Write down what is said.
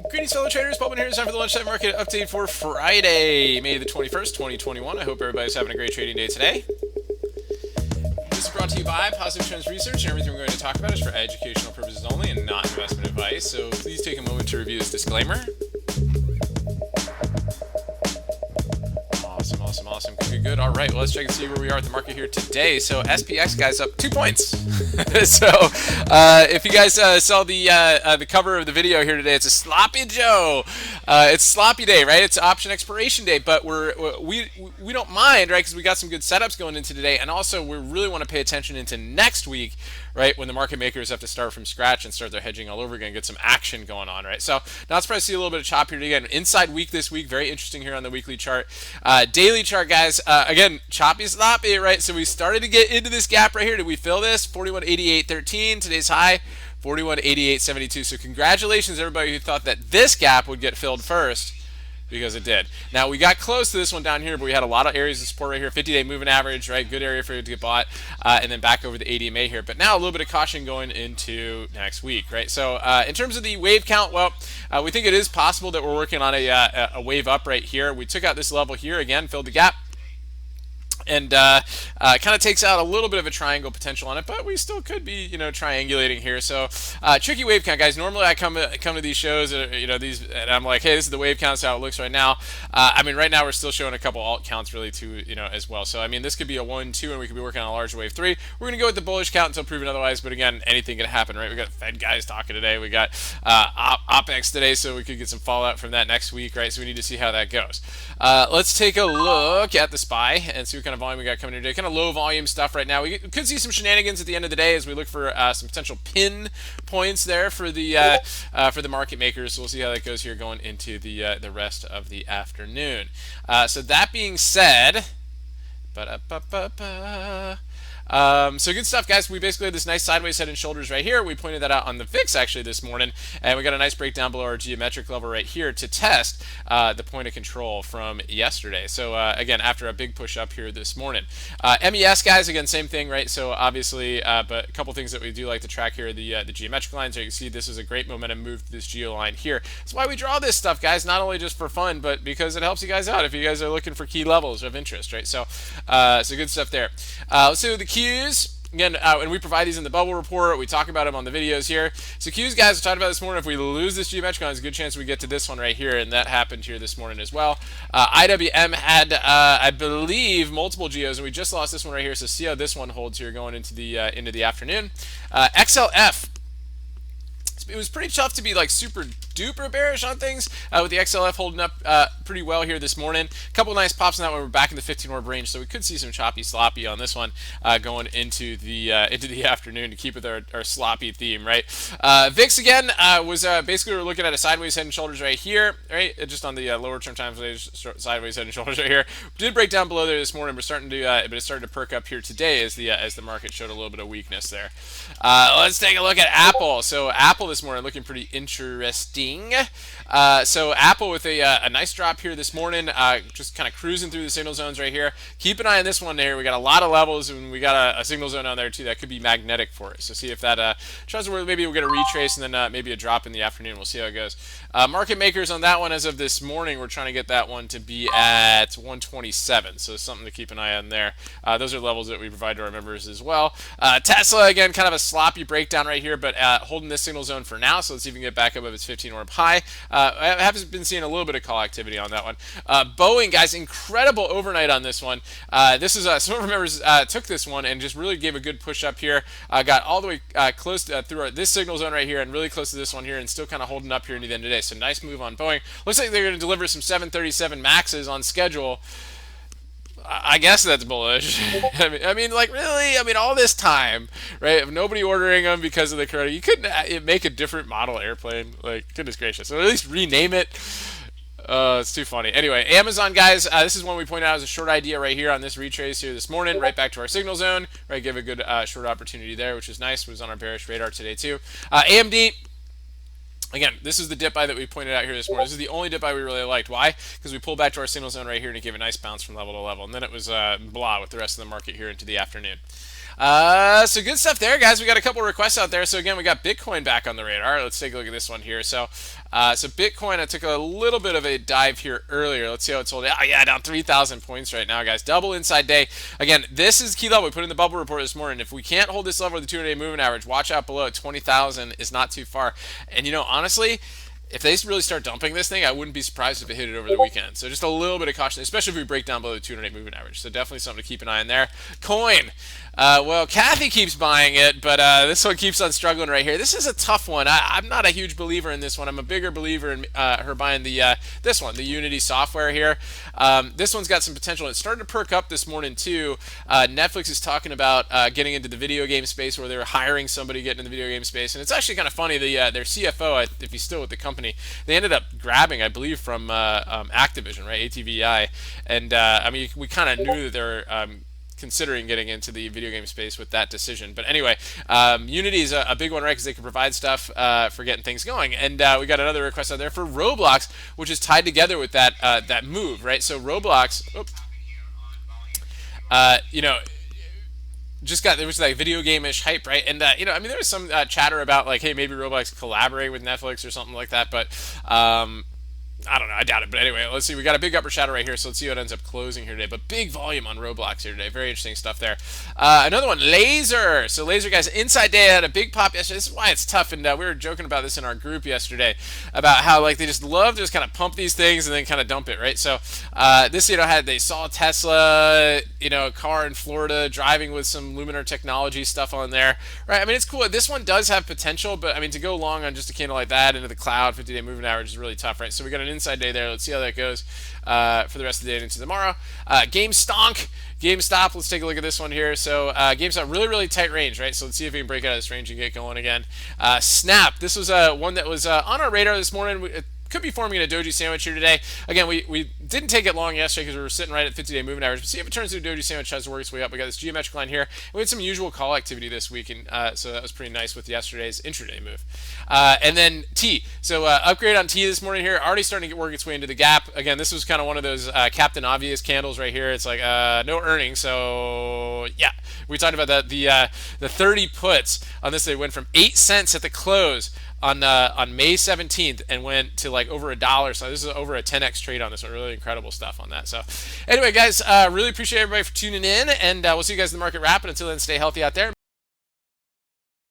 Greetings, fellow traders. Boeing here. It's time for the Lunchtime Market Update for Friday, May the 21st, 2021. I hope everybody's having a great trading day today. This is brought to you by Positive Trends Research, and everything we're going to talk about is for educational purposes only and not investment advice. So please take a moment to review this disclaimer. Awesome. Good. All right, well, let's check and see where we are at the market here today. So SPX, guys, up 2 points. So if you guys saw the cover of the video here today, it's a sloppy Joe. It's sloppy day, right? It's option expiration day, but we don't mind, right? Because we got some good setups going into today, and also we really want to pay attention into next week, right? When the market makers have to start from scratch and start their hedging all over again, get some action going on, right? So now let's probably see a little bit of chop here again. Inside week this week, very interesting here on the weekly chart. Daily chart, guys, again, choppy, sloppy, right? So we started to get into this gap right here. Did we fill this? 41.88.13, today's high, 41.88.72. So congratulations, everybody who thought that this gap would get filled first, because it did. Now, we got close to this one down here, but we had a lot of areas of support right here. 50-day moving average, right? Good area for it to get bought, and then back over the ADMA here. But now a little bit of caution going into next week, right? So in terms of the wave count, well, we think it is possible that we're working on a wave up right here. We took out this level here, again, filled the gap, and kind of takes out a little bit of a triangle potential on it, but we still could be, triangulating here. So tricky wave count, guys. Normally I come to these shows, these, and I'm like, hey, this is the wave count. This is how it looks right now. Right now we're still showing a couple alt counts really too, as well. So this could be a 1, 2, and we could be working on a large wave 3. We're gonna go with the bullish count until proven otherwise. But again, anything can happen, right? We got Fed guys talking today. We got OPEX today, so we could get some fallout from that next week, right? So we need to see how that goes. Let's take a look at the SPY and see what kind of volume we got coming in today. Kind of low volume stuff right now. We could see some shenanigans at the end of the day as we look for some potential pin points there for the market makers. So we'll see how that goes here going into the rest of the afternoon. So that being said, so good stuff, guys. We basically had this nice sideways head and shoulders right here. We pointed that out on the VIX actually this morning, and we got a nice breakdown below our geometric level right here to test the point of control from yesterday. So again, after a big push up here this morning. MES, guys, again, same thing, right? So obviously, but a couple things that we do like to track here, the geometric lines. So you can see this is a great momentum move to this geo line here. That's why we draw this stuff, guys, not only just for fun, but because it helps you guys out if you guys are looking for key levels of interest, right? So good stuff there. So the Qs, again, and we provide these in the bubble report. We talk about them on the videos here. So Qs, guys, we talked about this morning. If we lose this geometric line, there's a good chance we get to this one right here, and that happened here this morning as well. IWM had, I believe, multiple geos, and we just lost this one right here. So see how this one holds here going into the afternoon. XLF. It was pretty tough to be like super duper bearish on things with the XLF holding up pretty well here this morning. A couple nice pops on that one. We're back in the 15 orb range, so we could see some choppy sloppy on this one going into the afternoon to keep with our sloppy theme, right? VIX again was basically we're looking at a sideways head and shoulders right here, right? Just on the lower term time sideways head and shoulders right here. We did break down below there this morning. We're starting to, but it's starting to perk up here today as the market showed a little bit of weakness there. Let's take a look at Apple. So Apple this morning looking pretty interesting. So Apple with a nice drop here this morning, just kind of cruising through the signal zones right here. Keep an eye on this one here. We got a lot of levels, and we got a signal zone on there too that could be magnetic for us. So see if that tries to maybe we'll get a retrace and then maybe a drop in the afternoon. We'll see how it goes. Market makers on that one as of this morning, we're trying to get that one to be at 127. So something to keep an eye on there. Those are levels that we provide to our members as well. Tesla again, kind of a sloppy breakdown right here, but holding this signal zone for now. So let's see if we can get back up its 15 orb high. I have been seeing a little bit of call activity on that one. Boeing, guys, incredible overnight on this one. This is some of our members took this one and just really gave a good push up here. Got all the way close through this signal zone right here and really close to this one here, and still kind of holding up here near the end of the day. So nice move on Boeing. Looks like they're going to deliver some 737 Maxes on schedule. I guess that's bullish. I mean, like, really? I mean, all this time, right, of nobody ordering them because of the corona, you couldn't make a different model airplane. Like, goodness gracious. Or at least rename it. It's too funny. Anyway, Amazon, guys, this is one we pointed out as a short idea right here on this retrace here this morning, right back to our signal zone, right, give a good short opportunity there, which is nice. It was on our bearish radar today, too. AMD. Again, this is the dip buy that we pointed out here this morning. This is the only dip buy we really liked. Why? Because we pulled back to our signal zone right here and it gave a nice bounce from level to level. And then it was blah with the rest of the market here into the afternoon. So good stuff there, guys. We got a couple requests out there. So again, we got Bitcoin back on the radar. Let's take a look at this one here. So Bitcoin, I took a little bit of a dive here earlier. Let's see how it's holding. Oh yeah, down 3,000 points right now, guys. Double inside day. Again, this is key level. We put in the bubble report this morning. If we can't hold this level with the 200-day moving average, watch out below. 20,000 is not too far. And honestly, if they really start dumping this thing, I wouldn't be surprised if it hit it over the weekend. So just a little bit of caution, especially if we break down below the 200-day moving average. So definitely something to keep an eye on there. Coin. Well, Kathy keeps buying it, but this one keeps on struggling right here. This is a tough one. I'm not a huge believer in this one. I'm a bigger believer in her buying this one, the Unity software here. This one's got some potential. It's starting to perk up this morning too. Netflix is talking about getting into the video game space, where they were hiring somebody getting in the video game space, and it's actually kind of funny. Their CFO, if he's still with the company, they ended up grabbing, I believe, from Activision, right, ATVI, and I mean, we kind of knew that they're considering getting into the video game space with that decision. But anyway, Unity is a big one, right? Because they can provide stuff for getting things going. And we got another request out there for Roblox, which is tied together with that move, right? So Roblox, just got, there was like video game-ish hype, right? And I mean, there was some chatter about like, hey, maybe Roblox collaborate with Netflix or something like that, but I don't know. I doubt it. But anyway, let's see. We got a big upper shadow right here, so let's see how it ends up closing here today. But big volume on Roblox here today. Very interesting stuff there. Another one, Laser. So Laser, guys, inside day had a big pop yesterday. This is why it's tough. And we were joking about this in our group yesterday about how like they just love to just kind of pump these things and then kind of dump it, right? So this, they saw a Tesla, car in Florida driving with some Luminar technology stuff on there, right? I mean, it's cool. This one does have potential, but I mean, to go long on just a candle like that into the cloud, 50-day moving average is really tough, right? So we got an inside day there. Let's see how that goes for the rest of the day and into tomorrow. GameStop, let's take a look at this one here. So GameStop, really, really tight range, right? So let's see if we can break out of this range and get going again. Snap, this was one that was on our radar this morning. It could be forming a doji sandwich here today. Again, we didn't take it long yesterday because we were sitting right at 50-day moving average. But see if it turns into a doji sandwich, tries to work its way up. We got this geometric line here. And we had some usual call activity this week, and so that was pretty nice with yesterday's intraday move. And then T. So upgrade on T this morning here. Already starting to work its way into the gap. Again, this was kind of one of those Captain Obvious candles right here. It's like no earnings. So yeah, we talked about that. The 30 puts on this, they went from 8 cents at the close on May 17th and went to like over $1. So this is over a 10x trade on this one. Really incredible stuff on that. So anyway, guys, really appreciate everybody for tuning in, and we'll see you guys in the market wrap. And until then, stay healthy out there.